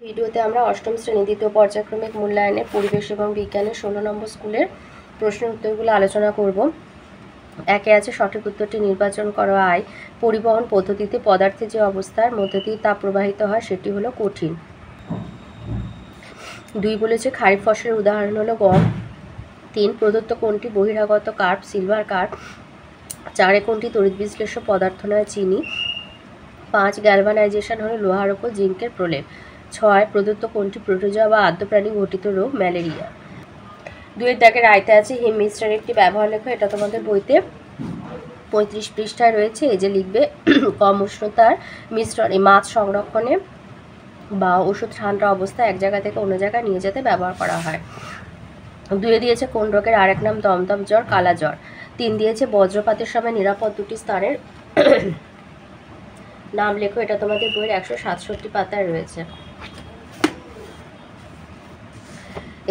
ভিডিওতে আমরা অষ্টম শ্রেণী দ্বিতীয় পর্যায়ক্রমিক মূল্যায়নে পরিবেশ এবং বিজ্ঞানের 16 নম্বর স্কুলের প্রশ্নের উত্তরগুলো আলোচনা করব। একে আছে সঠিক উত্তরটি নির্বাচন করো। আই, পরিবহন পদ্ধতিতে পদার্থের যে অবস্থার মধ্যে দিয়ে তাপ প্রবাহিত হয় সেটি হলো কঠিন। 2 বলেছে খারিফ ফসলের উদাহরণ হলো গম। 3 প্রদত্ত কোনটি বহিরাগত কার্ব, সিলভার কার্ব। 4 কোনটি তড়িৎ বিশ্লেষ্য পদার্থ নয়, চিনি। 5 গ্যালভানাইজেশন হলো লোহার উপর জিঙ্কের প্রলেপ। 6 প্রদত্ত কোনটি প্রোটোজোয়া বা আদ্য প্রাণী ঘটিত রোগ, ম্যালেরিয়া। 2 দাগের আয়তে আছে হিম মিশ্রণের একটি ব্যবহার লেখো। এটা তোমাদের বইতে 35 পৃষ্ঠায় রয়েছে। এই যে লিখবে কম উষ্ণতার মিশ্রণে মাছ সংরক্ষণে বা ওষুধ ঠান্ডা অবস্থায় এক জায়গা থেকে অন্য জায়গায় নিয়ে যেতে ব্যবহার করা হয়। 2 দিয়েছে কোন রোগের আরেক নাম দমদম জ্বর, কালা জ্বর। 3 দিয়েছে বজ্রপাতের সময় নিরাপদ দুটি স্থানের নাম লেখো। এটা তোমাদের বইয়ের 167 পাতায় রয়েছে।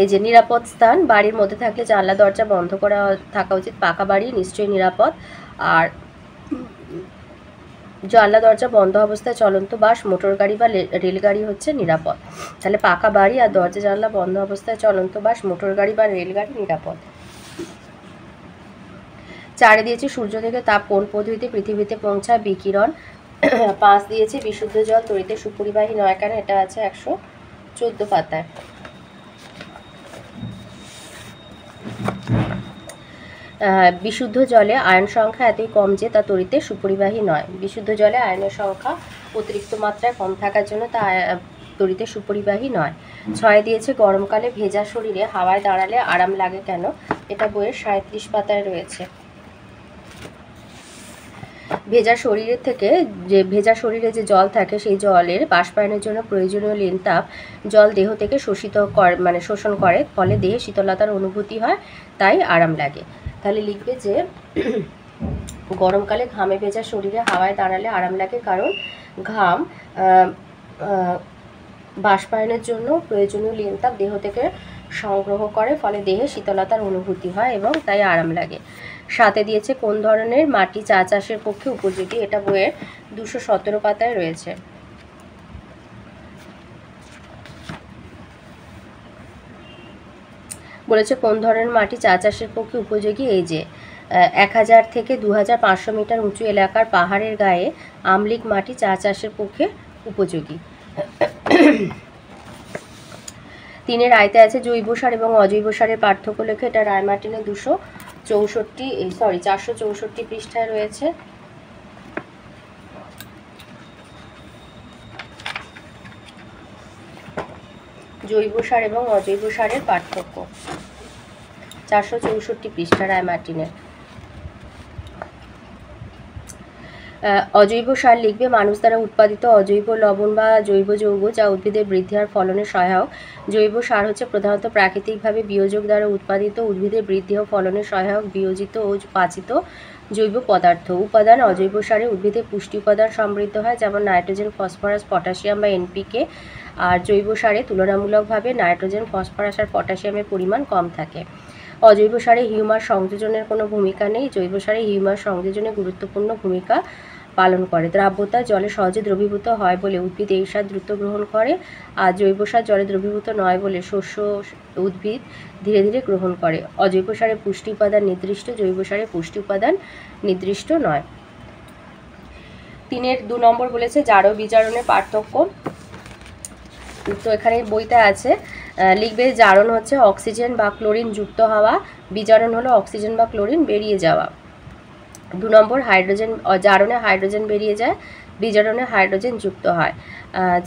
এই যে নিরাপদ স্থান, বাড়ির মধ্যে থাকলে জানলা দরজা বন্ধ করা থাকা উচিত। পাকা বাড়ি নিশ্চয়ই নিরাপদ। আর জানলা দরজা বন্ধ অবস্থায় চলন্ত বাস, মোটর গাড়ি বা রেলগাড়ি হচ্ছে নিরাপদ। তাহলে পাকা বাড়ি আর দরজা জানলা বন্ধ অবস্থায় চলন্ত বাস, মোটর গাড়ি বা রেলগাড়ি নিরাপদ। 4 দিয়েছে সূর্য থেকে তাপ কোন পদ্ধতিতে পৃথিবীতে পৌঁছায়, বিকিরণ। 5 দিয়েছে বিশুদ্ধ জল তড়িতে সুপরিবাহী নয় কেন, এটা আছে 114 পাতায়। বিশুদ্ধ জলে আয়ন সংখ্যা এতই কম যে তা তড়িতে সুপরিবাহী নয়। বিশুদ্ধ জলে আয়নের সংখ্যা অতিরিক্ত মাত্রায় কম থাকার জন্য তা তড়িতে সুপরিবাহী নয়। 6 দিয়েছে গরমকালে ভেজা শরীরে হাওয়ায় দাঁড়ালে আরাম লাগে কেন, এটা বইয়ের 37 পাতায় রয়েছে। ভেজা শরীরে যে জল থাকে সেই জলের বাষ্পায়নের জন্য প্রয়োজনীয় লীন তাপ জল দেহ থেকে শোষণ করে, ফলে দেহে শীতলতার অনুভূতি হয়, তাই আরাম লাগে। তাহলে লিখবে যে গরমকালে ঘামে ভেজা শরীরে হাওয়ায় দাঁড়ালে আরাম লাগে, কারণ ঘাম বাষ্পায়নের জন্য প্রয়োজনীয় লীন তাপ দেহ থেকে সংগ্রহ করে, ফলে দেহে শীতলতার অনুভূতি হয় এবং তাই আরাম লাগে। 7 দিয়েছে কোন ধরনের মাটি চা চাষের পক্ষে উপযোগী, এটা বইয়ের 217 পাতায় রয়েছে। বলেছে কোন ধরনের মাটি চা চাষের পক্ষে উপযোগী। এই যে 1000 থেকে 2500 মিটার উঁচু এলাকার পাহাড়ের গায়ে আমলিক মাটি চা চাষের পক্ষে উপযোগী। 3 আয়তে আছে জৈব সার এবং অজৈব সারের পার্থক্য লেখে। এটা রায়মার্টিনে 464 পৃষ্ঠায় রয়েছে। জৈব সার এবং অজৈব সারের পার্থক্য 464 পৃষ্ঠা রায়মার্টিনের। অজৈব সার লিখবে মানুষ দ্বারা উৎপাদিত অজৈব লবণ বা জৈব যৌগ যা উদ্ভিদের বৃদ্ধি আর ফলনে সহায়ক। জৈব সার হচ্ছে প্রধানত প্রাকৃতিকভাবে বিয়োজক দ্বারা উৎপাদিত উদ্ভিদের বৃদ্ধি ও ফলনে সহায়ক বিয়োজিত ও পাচিত জৈব পদার্থ। উপাদান অজৈব সারে উদ্ভিদের পুষ্টি উপাদান সমৃদ্ধ হয়, যেমন নাইট্রোজেন, ফসফরাস, পটাশিয়াম বা এনপিকে। আর জৈব সারে তুলনামূলকভাবে নাইট্রোজেন, ফসফরাস আর পটাশিয়ামের পরিমাণ কম থাকে। অজৈব সারে হিউমাস সংযোজনের কোনো ভূমিকা নেই। জৈব সারে হিউমাস সংযোজনে গুরুত্বপূর্ণ ভূমিকা পালন করে। দ্রাব্যতা জলে সহজে দ্রবীভূত হয় বলে উদ্ভিদ এই সার দ্রুত গ্রহণ করে, আর জৈব সার জলে দ্রবীভূত নয় বলে উদ্ভিদ ধীরে ধীরে গ্রহণ করে। অজৈব সারে পুষ্টি উপাদান নির্দিষ্ট, জৈব সারে পুষ্টি উপাদান নির্দিষ্ট নয়। 3 2 নম্বর বলেছে জারণ বিজারণের পার্থক্য। তো এখানে বইতে আছে, লিখবে জারণ হচ্ছে অক্সিজেন বা ক্লোরিন যুক্ত হওয়া, বিজারণ হলো অক্সিজেন বা ক্লোরিন বেরিয়ে যাওয়া। 2 নম্বর জারণে হাইড্রোজেন বেরিয়ে যায়, বিজারণে হাইড্রোজেন যুক্ত হয়।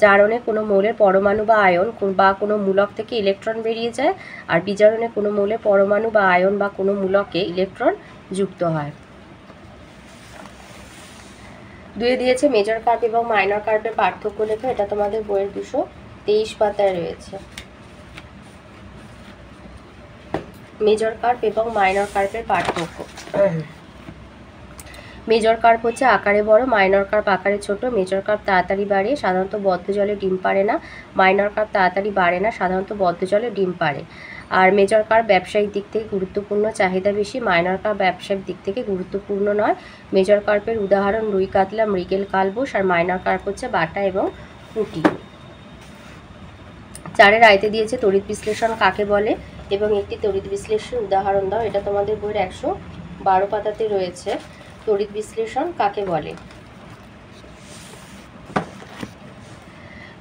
জারণে কোনো মৌলের পরমাণু বা আয়ন বা কোনো মূলক থেকে ইলেকট্রন বেরিয়ে যায়, আর বিজারণে কোনো মৌলের পরমাণু বা আয়ন বা কোনো মূলকে ইলেকট্রন যুক্ত হয়। 2 দিয়েছে মেজর কার্ভ এবং মাইনর কার্ভের পার্থক্য লেখো। এটা তোমাদের বইয়ের 223 পাতায় রয়েছে। মেজর কার্ভ এবং মাইনর কার্ভের পার্থক্য। মেজর কার্ভ হচ্ছে আকারে বড়, মাইনর কার্ভ আকারে ছোট। মেজর কার্ভ তাড়াতাড়ি বাড়ে, সাধারণত বদ্ধ জলে ডিম পারে না। মাইনর কার্ভ তাড়াতাড়ি বাড়ে না, সাধারণত বদ্ধ জলে ডিম পারে। আর মেজর কার্ভ ব্যবসায়িক দিক থেকে গুরুত্বপূর্ণ, চাহিদা বেশি। মাইনর কার্ভ ব্যবসায়িক দিক থেকে গুরুত্বপূর্ণ নয়। মেজর কার্ভের উদাহরণ রুই কাতলা, মৃগেল, কালবোস। আর মাইনর কার্ভ হচ্ছে বাটা এবং পুঁটি। 4 রাইতে দিয়েছে তড়িৎ বিশ্লেষণ কাকে বলে এবং একটি তড়িৎ বিশ্লেষণ উদাহরণ দাও। এটা তোমাদের বইয়ের 112 পাতাতে রয়েছে। তড়িৎ বিশ্লেষণ কাকে বলে।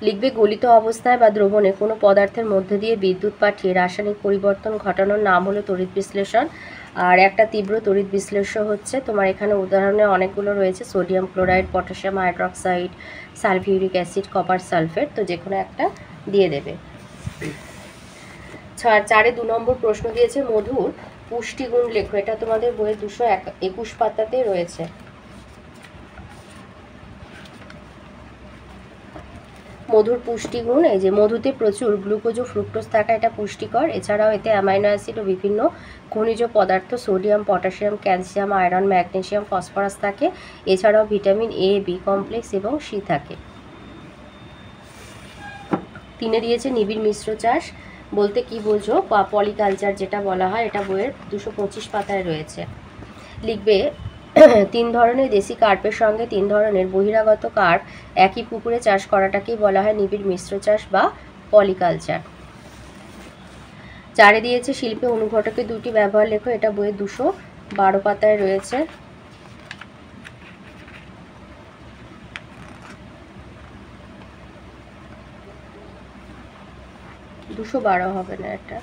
লিখবে গলিত অবস্থায় বা দ্রবণে কোনো পদার্থের মধ্য দিয়ে বিদ্যুৎ পাঠিয়ে রাসায়নিক পরিবর্তন ঘটানোর নাম হলো তড়িৎ বিশ্লেষণ। আর একটা তীব্র তড়িৎ বিশ্লেষ্য হচ্ছে, তোমার এখানে উদাহরণে অনেকগুলো রয়েছে, sodium chloride, potassium hydroxide, sulphuric acid, copper sulphate. তো যে কোনো একটা দিয়ে দেবে। 4 2 নম্বর প্রশ্ন দিয়েছে মধুর পুষ্টিগুণ লেখো। এটা তোমাদের বইয়ের 221 পাতাতে রয়েছে। মধুর পুষ্টিগুণ, এই যে মধুতে প্রচুর গ্লুকোজ ও ফ্রুক্টোজ থাকা এটা পুষ্টিকর। এছাড়াও এতে অ্যামাইনো অ্যাসিড ও বিভিন্ন খনিজ পদার্থ sodium, potassium, calcium, iron, magnesium, phosphorus থাকে। এছাড়াও ভিটামিন এ, বি কমপ্লেক্স এবং সি থাকে। 3 দিয়েছে নিবিড় মিশ্র চাষ বলতে কি বোঝো, পলিকালচার যেটা বলা হয়, এটা বইয়ের 225 পাতায় রয়েছে। লিখবে 3 ধরনের দেশি কার্পের সঙ্গে 3 ধরনের বহিরাগত কার্প একই পুকুরে চাষ করাটাকেই বলা হয় নিবিড় মিশ্র চাষ বা পলিকালচার। 4 দিয়েছে শিল্পে অনুঘটকের 2টি ব্যবহার লেখো। এটা বইয়ের 212 পাতায় রয়েছে। হবে না, এটা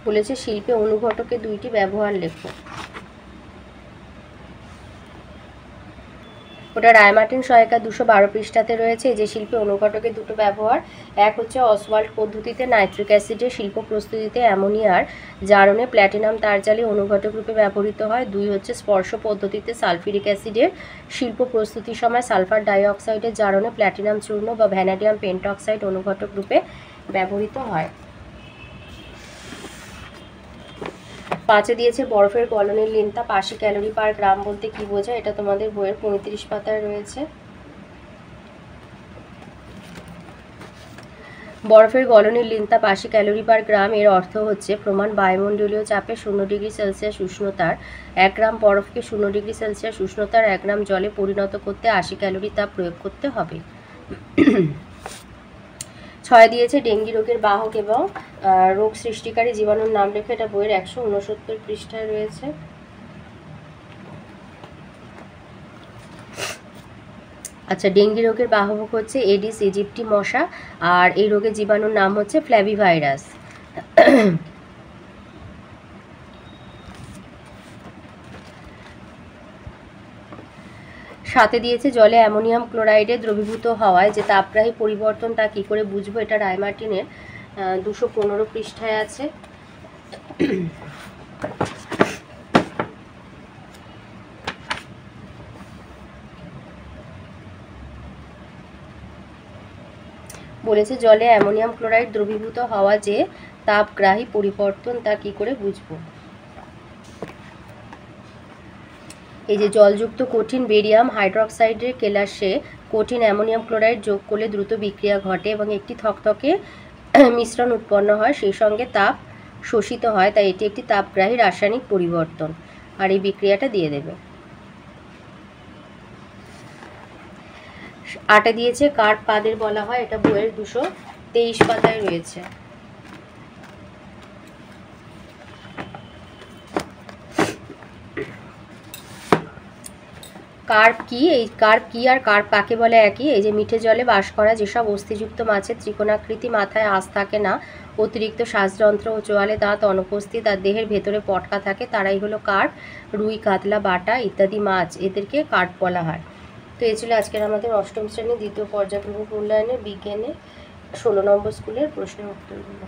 বলেছে শিল্পে অনুঘটকের 2টি ব্যবহার লেখো। ওটা রায়মার্টিন সহায়িকা 212 পৃষ্ঠাতে রয়েছে। এই যে শিল্পে অনুঘটকের 2টো ব্যবহার, এক হচ্ছে অসওয়াল্ড পদ্ধতিতে নাইট্রিক অ্যাসিডের শিল্প প্রস্তুতিতে অ্যামোনিয়ার জারণে প্ল্যাটিনাম তারজালি অনুঘটক রূপে ব্যবহৃত হয়। 2 হচ্ছে স্পর্শ পদ্ধতিতে সালফিউরিক অ্যাসিডের শিল্প প্রস্তুতির সময় সালফার ডাইঅক্সাইডের জারণে প্ল্যাটিনাম চূর্ণ বা ভ্যানাডিয়াম পেন্টঅক্সাইড অনুঘটক রূপে ব্যবহৃত হয়। 5 দিয়েছে বরফের গলনের লিনতাপ 80 ক্যালোরি পার গ্রাম বলতে কি বোঝায়। এটা তোমাদের বইয়ের 35 পাতায় রয়েছে। বরফের গলনের লিনতাপ 80 ক্যালোরি পার গ্রাম, এর অর্থ হচ্ছে প্রমাণ বায়ুমণ্ডলীয় চাপে 0 ডিগ্রি সেলসিয়াস উষ্ণতার 1 গ্রাম বরফকে 0 ডিগ্রি সেলসিয়াস উষ্ণতার 1 গ্রাম জলে পরিণত করতে 80 ক্যালোরি তাপ প্রয়োগ করতে হবে। 6 দিয়েছে ডেঙ্গি রোগের বাহক এবং রোগ সৃষ্টিকারী জীবাণুর নাম লেখে। এটা বইয়ের 169 পৃষ্ঠায় রয়েছে। আচ্ছা, ডেঙ্গি রোগের বাহক হচ্ছে এডিস ইজিপ্টি মশা, আর এই রোগের জীবাণুর নাম হচ্ছে ফ্ল্যাভিভাইরাস। 7 দিয়েছে জলে অ্যামোনিয়াম ক্লোরাইডে দ্রবীভূত হওয়ায় যে তাপগ্রাহী পরিবর্তন তা কী করে বুঝবো। এটা রায়মার্টিনের 215 পৃষ্ঠায় আছে। বলেছে জলে অ্যামোনিয়াম ক্লোরাইড দ্রবীভূত হওয়া যে তাপগ্রাহী পরিবর্তন তা কী করে বুঝবো। এই যে জলযুক্ত কঠিন বেরিয়াম হাইড্রক্সাইডের কেলাসে কঠিন অ্যামোনিয়াম ক্লোরাইড যোগ করলে দ্রুত বিক্রিয়া ঘটে এবং একটি থকথকে মিশ্রণ উৎপন্ন হয়, সেই সঙ্গে তাপ শোষিত হয়, তাই এটি একটি তাপগ্রাহী রাসায়নিক পরিবর্তন। আর এই বিক্রিয়াটা দিয়ে দেবে। 8 দিয়েছে কার্প কাদের বলা হয়। এটা বইয়ের 223 পাতায় রয়েছে। কার্প কি, এই কার্প কি আর কার্প কাকে বলে একই। এই যে মিঠে জলে বাস করা যেসব অস্থিযুক্ত মাছের ত্রিকোণাকৃতি মাথায় আঁশ থাকে না, অতিরিক্ত শ্বাসযন্ত্র ও চোয়ালে দাঁত অনুপস্থিত আর দেহের ভেতরে পটকা থাকে, তারাই হলো কার্প। রুই, কাতলা, বাটা ইত্যাদি মাছ, এদেরকে কার্প বলা হয়। তো এই ছিল আজকের আমাদের 8ম শ্রেণীর দ্বিতীয় পর্যায়ক্রমিক মূল্যায়নের বিজ্ঞানের 16 নম্বর স্কুলের প্রশ্নের উত্তরগুলো।